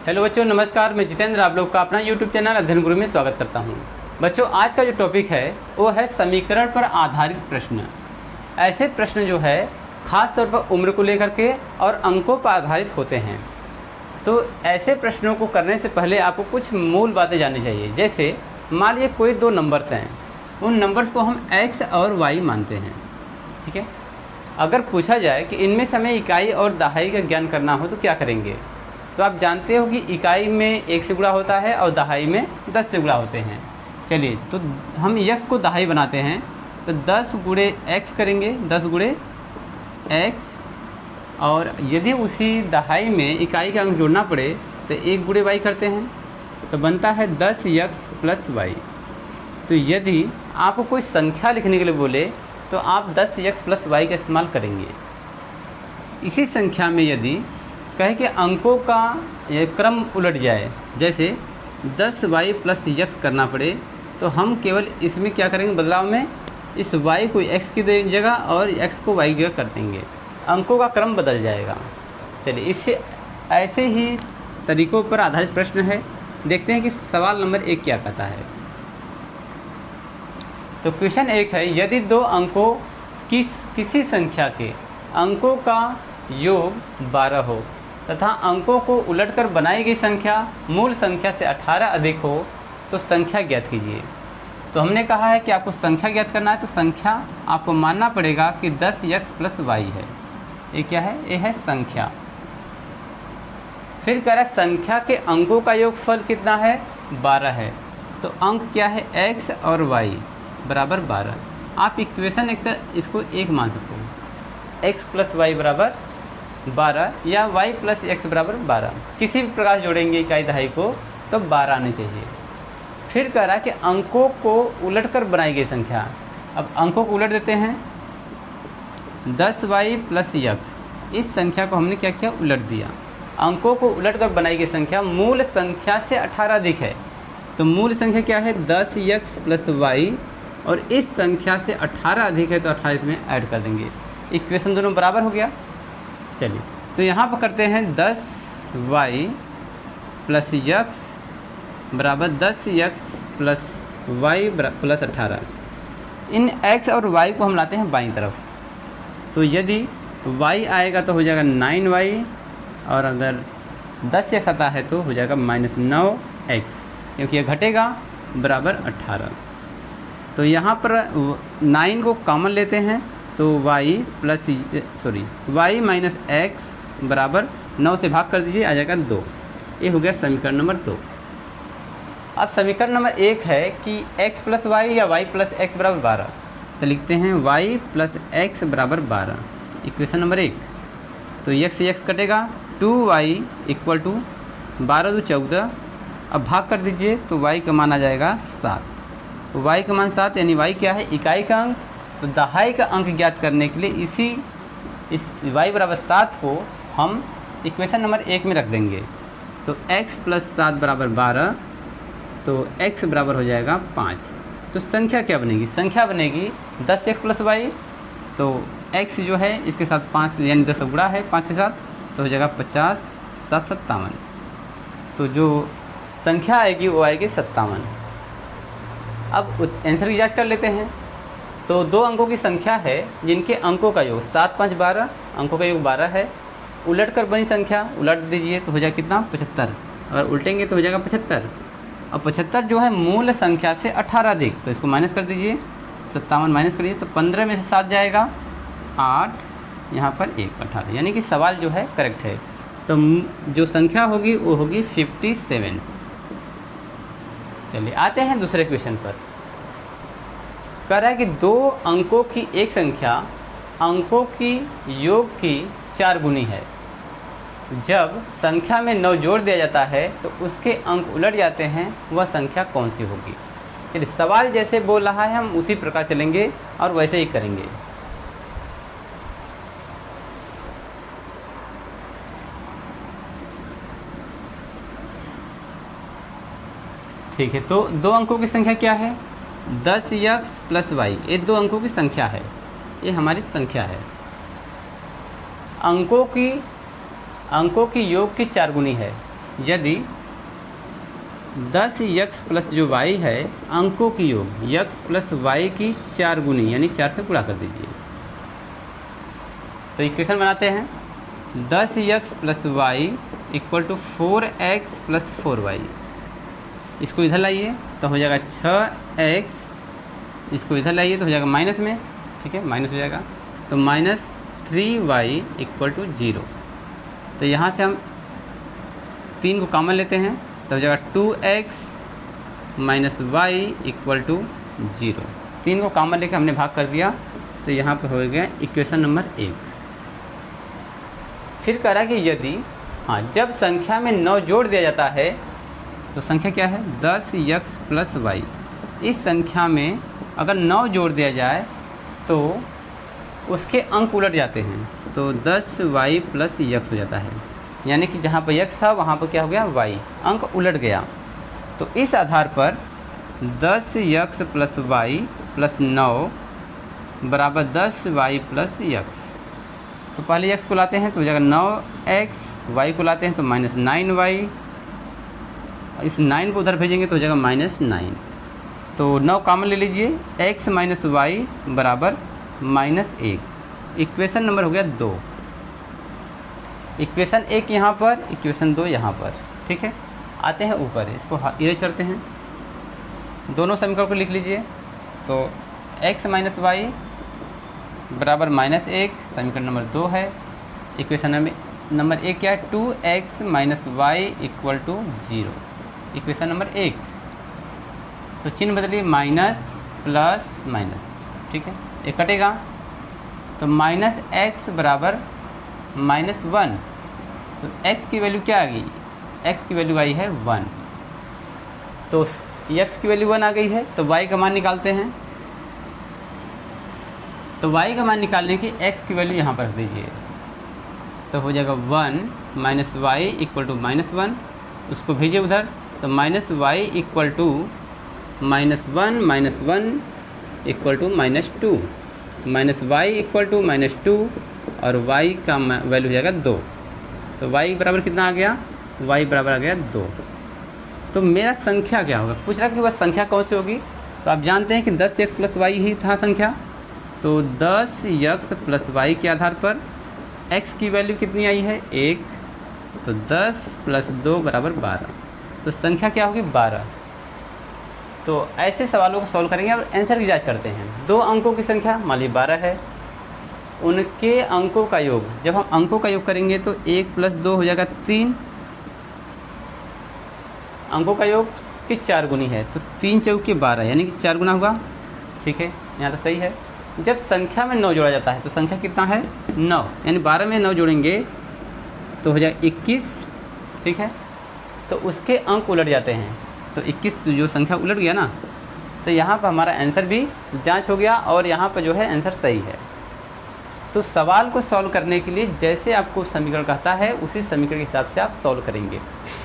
Hello बच्चों, नमस्कार। मैं जितेंद्र आप लोग का अपना यूट्यूब चैनल अध्ययन गुरु में स्वागत करता हूं। बच्चों, आज का जो टॉपिक है वो है समीकरण पर आधारित प्रश्न। ऐसे प्रश्न जो है ख़ास तौर पर उम्र को लेकर के और अंकों पर आधारित होते हैं। तो ऐसे प्रश्नों को करने से पहले आपको कुछ मूल बातें जाननी चाहिए। जैसे मान लीजिए कोई दो नंबर्स हैं, उन नंबर्स को हम x और y मानते हैं, ठीक है। अगर पूछा जाए कि इनमें से हमें इकाई और दहाई का ज्ञान करना हो तो क्या करेंगे, तो आप जानते हो कि इकाई में 1 से गुणा होता है और दहाई में 10 से गुणा होते हैं। चलिए, तो हम x को दहाई बनाते हैं तो 10 गुणे x करेंगे, 10 गुणे x, और यदि उसी दहाई में इकाई का अंक जोड़ना पड़े तो 1 गुणे y करते हैं, तो बनता है 10x प्लस y। तो यदि आपको कोई संख्या लिखने के लिए बोले तो आप 10x प्लस y का इस्तेमाल करेंगे। इसी संख्या में यदि कहे कि अंकों का क्रम उलट जाए, जैसे 10y प्लस x करना पड़े, तो हम केवल इसमें क्या करेंगे, बदलाव में इस y को x की जगह और x को y की जगह कर देंगे, अंकों का क्रम बदल जाएगा। चलिए, इससे ऐसे ही तरीक़ों पर आधारित प्रश्न है। देखते हैं कि सवाल नंबर 1 क्या कहता है। तो क्वेश्चन 1 है, यदि दो अंकों किसी संख्या के अंकों का योग 12 हो तथा अंकों को उलटकर बनाई गई संख्या मूल संख्या से 18 अधिक हो तो संख्या ज्ञात कीजिए। तो हमने कहा है कि आपको संख्या ज्ञात करना है, तो संख्या आपको मानना पड़ेगा कि 10x प्लस y है। ये क्या है? ये है संख्या। फिर कह रहा है संख्या के अंकों का योगफल कितना है? 12 है। तो अंक क्या है? x और y बराबर 12। आप इक्वेशन इसको 1 मान सकते हो, x प्लस वाई बराबर 12 या y प्लस x बराबर 12। किसी भी प्रकार जोड़ेंगे इकाई दहाई को तो 12 आने चाहिए। फिर कह रहा है कि अंकों को उलटकर बनाई गई संख्या। अब अंकों को उलट देते हैं, 10y प्लस x, इस संख्या को हमने क्या किया? उलट दिया। अंकों को उलटकर बनाई गई संख्या मूल संख्या से 18 अधिक है। तो मूल संख्या क्या है? 10x प्लस y, और इस संख्या से 18 अधिक है तो 18 इसमें ऐड कर देंगे। इक्वेशन दोनों बराबर हो गया। चलिए, तो यहाँ पर करते हैं 10y प्लस x बराबर 10x प्लस y प्लस 18। इन x और y को हम लाते हैं बाईं तरफ। तो यदि y आएगा तो हो जाएगा 9y, और अगर 10x आता है तो हो जाएगा -9x, क्योंकि यह घटेगा, बराबर 18। तो यहाँ पर 9 को कॉमन लेते हैं तो y माइनस x बराबर 9 से भाग कर दीजिए, आ जाएगा 2। ये हो गया समीकरण नंबर 2। अब समीकरण नंबर 1 है कि x प्लस y या y प्लस x बराबर 12। तो लिखते हैं y प्लस x बराबर 12, इक्वेशन नंबर 1। तो x से x कटेगा, 2y इक्वल टू 12 × 14। अब भाग कर दीजिए तो y का मान आ जाएगा 7। तो y का मान 7, यानी y क्या है? इकाई का अंक। तो दहाई का अंक ज्ञात करने के लिए इस y बराबर 7 को हम इक्वेशन नंबर 1 में रख देंगे। तो x प्लस 7 बराबर 12, तो x बराबर हो जाएगा 5। तो संख्या क्या बनेगी? संख्या बनेगी 10x प्लस y। तो x जो है इसके साथ 5 यानी 10 गुणा है 5 के साथ, तो हो जाएगा 50, 7 57। तो जो संख्या आएगी वो आएगी 57। अब आंसर की जांच कर लेते हैं। तो दो अंकों की संख्या है जिनके अंकों का योग 7 5 12, अंकों का योग 12 है। उलट कर बनी संख्या उलट दीजिए तो हो जाएगा कितना? 75। और उल्टेंगे तो हो जाएगा 75। और 75 जो है मूल संख्या से 18 अधिक, तो इसको माइनस कर दीजिए, 57 माइनस करिए तो 15 में से 7 जाएगा 8, यहाँ पर 1 18, यानी कि सवाल जो है करेक्ट है। तो जो संख्या होगी वो होगी 57। चलिए, आते हैं दूसरे क्वेश्चन पर। कह रहा है कि दो अंकों की एक संख्या अंकों की योग की 4 गुनी है। जब संख्या में 9 जोड़ दिया जाता है तो उसके अंक उलट जाते हैं, वह संख्या कौन सी होगी? चलिए, सवाल जैसे बोल रहा है हम उसी प्रकार चलेंगे और वैसे ही करेंगे। ठीक है, तो दो अंकों की संख्या क्या है? 10x plus y। ये दो अंकों की संख्या है, ये हमारी संख्या है। अंकों की योग की 4 गुनी है। यदि 10x प्लस जो y है अंकों की योग x प्लस y की 4 गुनी यानी 4 से गुणा कर दीजिए। तो इक्वेशन बनाते हैं 10x plus Y equal to 4x plus 4y। इसको इधर लाइए तो हो जाएगा 6x, इसको इधर लाइए तो हो जाएगा माइनस में, ठीक है, माइनस हो जाएगा तो माइनस 3y इक्वल टू 0। तो यहाँ से हम 3 को कॉमन लेते हैं तो हो जाएगा 2x minus Y equal to 0। 3 को कॉमन लेकर हमने भाग कर दिया तो यहाँ पर हो गया इक्वेशन नंबर 1। फिर कह रहा है कि यदि जब संख्या में 9 जोड़ दिया जाता है तो संख्या क्या है 10x प्लस वाई। इस संख्या में अगर 9 जोड़ दिया जाए तो उसके अंक उलट जाते हैं, तो 10y प्लस x हो जाता है, यानी कि जहाँ पर x था वहाँ पर क्या हो गया y, अंक उलट गया। तो इस आधार पर 10x प्लस वाई प्लस 9 बराबर 10y प्लस x। तो पहले x को लाते हैं तो हो जाएगा 9x, y को लाते हैं तो माइनस 9y, इस 9 को उधर भेजेंगे तो हो जाएगा माइनस 9। तो 9 कॉमन ले लीजिए, x माइनस वाई बराबर माइनस 1। इक्वेशन नंबर हो गया 2। इक्वेशन 1 यहाँ पर, इक्वेशन 2 यहाँ पर, ठीक है। आते हैं ऊपर, इसको इरेज करते हैं, दोनों समीकरण को लिख लीजिए। तो x माइनस वाई बराबर माइनस 1 समीकरण नंबर 2 है। इक्वेशन नंबर 1 क्या है 2x minus Y equal to 0। Equation number 1, तो चिन्ह बदलिए माइनस प्लस माइनस, ठीक है, एक कटेगा तो माइनस x बराबर माइनस 1। तो x की वैल्यू क्या आ गई, x की वैल्यू आई है 1, तो x की वैल्यू 1 आ गई है तो y का मान निकालते हैं। तो y का मान निकालने की x की वैल्यू यहाँ पर रख दीजिए तो हो जाएगा 1 minus Y equal to minus 1, उसको भेजिए उधर तो minus Y equal to minus 1 minus 1 equal to minus 2, minus Y equal to minus 2 और y का वैल्यू हो जाएगा 2। तो y बराबर कितना आ गया, y बराबर आ गया 2। तो मेरा संख्या क्या होगा, पूछ रहा कि बस संख्या कौन सी होगी। तो आप जानते हैं कि 10x प्लस वाई ही था संख्या, तो 10x प्लस वाई के आधार पर x की वैल्यू कितनी आई है 1, तो 10 प्लस 2 बराबर 12। तो संख्या क्या होगी 12। तो ऐसे सवालों को सॉल्व करेंगे और आंसर की जांच करते हैं। 2 अंकों की संख्या मान लीजिए 12 है, उनके अंकों का योग, जब हम अंकों का योग करेंगे तो 1 प्लस 2 हो जाएगा 3, अंकों का योग की 4 गुनी है तो 3 चौके 12 यानी कि 4 गुना होगा, ठीक है, यहाँ तो सही है। जब संख्या में 9 जोड़ा जाता है तो संख्या कितना है 9, यानी 12 में 9 जोड़ेंगे तो हो जाएगा 21, ठीक है, तो उसके अंक उलट जाते हैं। तो 21 जो संख्या उलट गया ना, तो यहाँ पर हमारा आंसर भी जांच हो गया और यहाँ पर जो है आंसर सही है। तो सवाल को सॉल्व करने के लिए जैसे आपको समीकरण कहता है उसी समीकरण के हिसाब से आप सॉल्व करेंगे।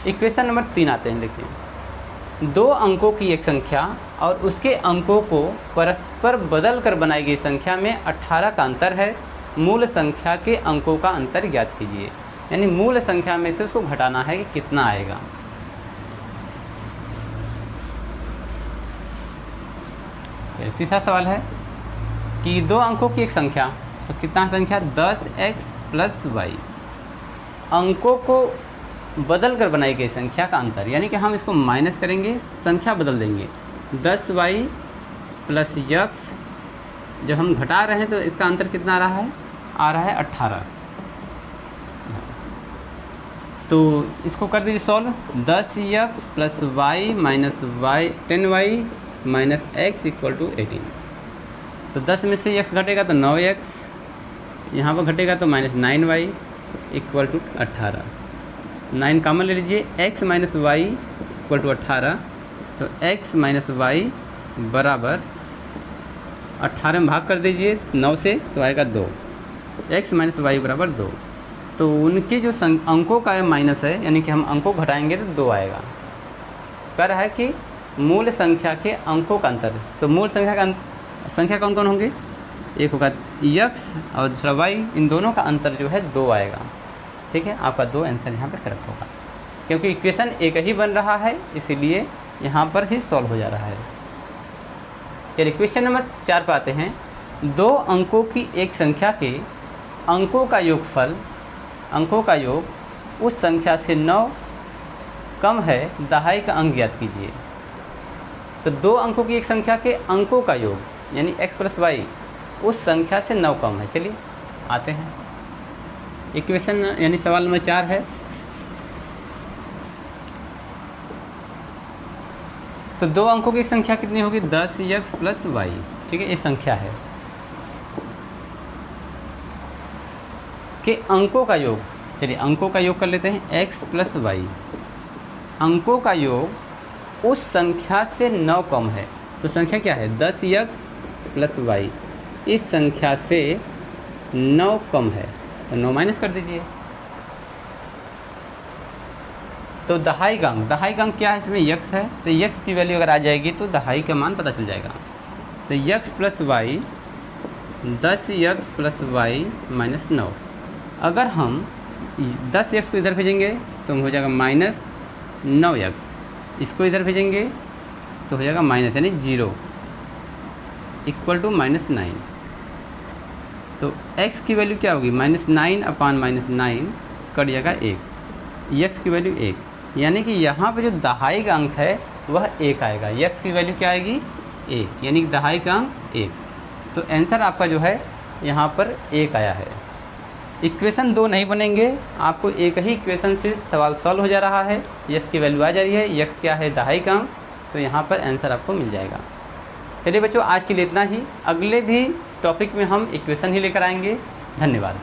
इक्वेशन नंबर 3 आते हैं, देखिए 2 अंकों की एक संख्या और उसके अंकों को परस्पर बदल कर बनाई गई संख्या में 18 का अंतर है, मूल संख्या के अंकों का अंतर ज्ञात कीजिए। यानी मूल संख्या में से उसको घटाना है कि कितना आएगा। तीसरा सवाल है कि 2 अंकों की एक संख्या, तो कितना संख्या 10x प्लस वाई, अंकों को बदल कर बनाई गई संख्या का अंतर, यानी कि हम इसको माइनस करेंगे, संख्या बदल देंगे, 10y प्लस x, जब हम घटा रहे हैं तो इसका अंतर कितना आ रहा है 18। तो इसको कर दीजिए solve, 10x plus Y minus Y 10y minus x equal to 18। तो 10 में से x घटेगा तो 9x, यहाँ पर घटेगा तो minus 9y equal to 18। 9 common ले लीजिए, x minus Y equal to 18, तो x माइनस वाई बराबर 18 में भाग कर दीजिए 9 से तो आएगा 2, x माइनस वाई बराबर 2। तो उनके जो अंकों का माइनस है, यानी कि हम अंकों घटाएंगे तो 2 आएगा। कह रहा है कि मूल संख्या के अंकों का अंतर, तो मूल संख्या कौन कौन होंगे, एक होगा x और दूसरा y, इन दोनों का अंतर जो है 2 आएगा, ठीक है। आपका 2 आंसर यहाँ पर करेक्ट होगा। क्योंकि इक्वेशन एक ही बन रहा है, इसीलिए यहाँ पर ही सॉल्व हो जा रहा है। चलिए क्वेश्चन नंबर 4 पे आते हैं। 2 अंकों की एक संख्या के अंकों का योगफल, अंकों का योग उस संख्या से 9 कम है, दहाई का अंक ज्ञात कीजिए। तो 2 अंकों की एक संख्या के अंकों का योग यानी x + y उस संख्या से 9 कम है। चलिए आते हैं, इक्वेशन यानी सवाल नंबर 4 है। तो 2 अंकों की एक संख्या कितनी होगी, 10x + y, ठीक है, ये संख्या है के अंकों का योग। चलिए अंकों का योग कर लेते हैं, x + y, अंकों का योग उस संख्या से 9 कम है। तो संख्या क्या है, 10x + y, इस संख्या से 9 कम है, तो 9 माइनस कर दीजिए। तो दहाई का अंक क्या है, इसमें x है, तो x की वैल्यू अगर आ जाएगी तो दहाई का मान पता चल जाएगा। तो x + y 10x + y - 9। अगर हम 10x को इधर भेजेंगे तो हो जाएगा -9x, इसको इधर भेजेंगे तो हो जाएगा माइनस यानी 0 = -9। तो x की वैल्यू क्या होगी, -9/-9 कट जाएगा 1, x की वैल्यू 1, यानी कि यहाँ पे जो दहाई का अंक है वह 1 आएगा। x की वैल्यू क्या आएगी, 1, यानी कि दहाई का अंक 1। तो आंसर आपका जो है यहाँ पर 1 आया है। इक्वेशन 2 नहीं बनेंगे, आपको एक ही इक्वेशन से सवाल सॉल्व हो जा रहा है। x की वैल्यू आ जा रही है, x क्या है, दहाई का अंक, तो यहाँ पर आंसर आपको मिल जाएगा। चलिए बच्चों, आज के लिए इतना ही। अगले भी टॉपिक में हम इक्वेशन ही लेकर आएंगे। धन्यवाद।